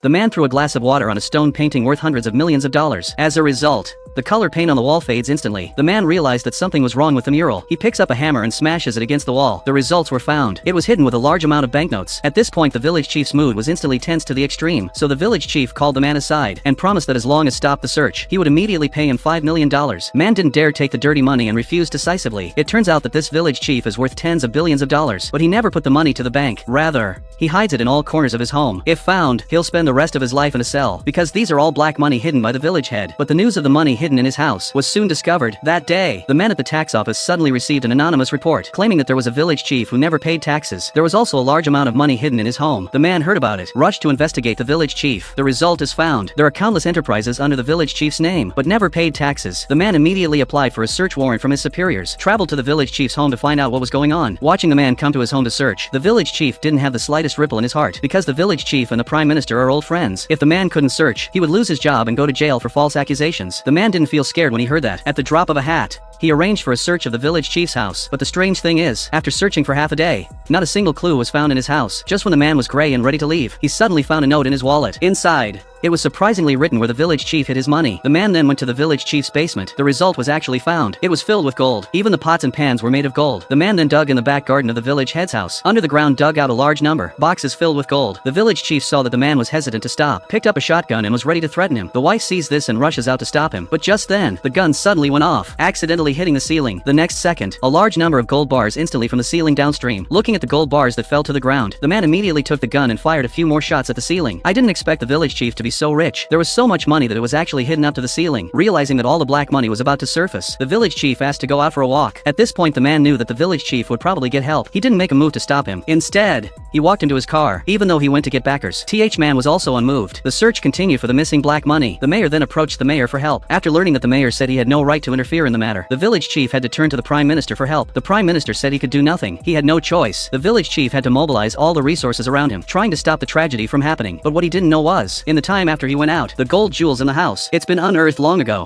The man threw a glass of water on a stone painting worth hundreds of millions of dollars. As a result, the color paint on the wall fades instantly. The man realized that something was wrong with the mural. He picks up a hammer and smashes it against the wall. The results were found. It was hidden with a large amount of banknotes. At this point, the village chief's mood was instantly tense to the extreme, so the village chief called the man aside and promised that as long as stopped the search, he would immediately pay him $5 million. Man didn't dare take the dirty money and refused decisively. It turns out that this village chief is worth tens of billions of dollars, but he never put the money to the bank. Rather, he hides it in all corners of his home. If found, he'll spend the rest of his life in a cell, because these are all black money hidden by the village head. But the news of the money hidden in his house was soon discovered. That day, the men at the tax office suddenly received an anonymous report claiming that there was a village chief who never paid taxes. There was also a large amount of money hidden in his home. The man heard about it, rushed to investigate the village chief. The result is found. There are countless enterprises under the village chief's name, but never paid taxes. The man immediately applied for a search warrant from his superiors, traveled to the village chief's home to find out what was going on. Watching the man come to his home to search, the village chief didn't have the slightest ripple in his heart, because the village chief and the prime minister are old friends. If the man couldn't search, he would lose his job and go to jail for false accusations. The man didn't feel scared when he heard that. At the drop of a hat, he arranged for a search of the village chief's house. But the strange thing is, after searching for half a day, not a single clue was found in his house. Just when the man was gray and ready to leave, he suddenly found a note in his wallet. Inside, it was surprisingly written where the village chief hid his money. The man then went to the village chief's basement. The result was actually found. It was filled with gold. Even the pots and pans were made of gold. The man then dug in the back garden of the village head's house. Under the ground dug out a large number, boxes filled with gold. The village chief saw that the man was hesitant to stop, picked up a shotgun and was ready to threaten him. The wife sees this and rushes out to stop him. But just then, the gun suddenly went off, accidentally hitting the ceiling. The next second, a large number of gold bars instantly from the ceiling downstream. Looking at the gold bars that fell to the ground, the man immediately took the gun and fired a few more shots at the ceiling. I didn't expect the village chief to be so rich. There was so much money that it was actually hidden up to the ceiling. Realizing that all the black money was about to surface, the village chief asked to go out for a walk. At this point, the man knew that the village chief would probably get help. He didn't make a move to stop him. Instead, he walked into his car, even though he went to get backers. Man was also unmoved. The search continued for the missing black money. The mayor then approached the mayor for help. After learning that the mayor said he had no right to interfere in the matter, the village chief had to turn to the prime minister for help. The prime minister said he could do nothing. He had no choice. The village chief had to mobilize all the resources around him, trying to stop the tragedy from happening. But what he didn't know was, in the time after he went out, the gold jewels in the house, it's been unearthed long ago.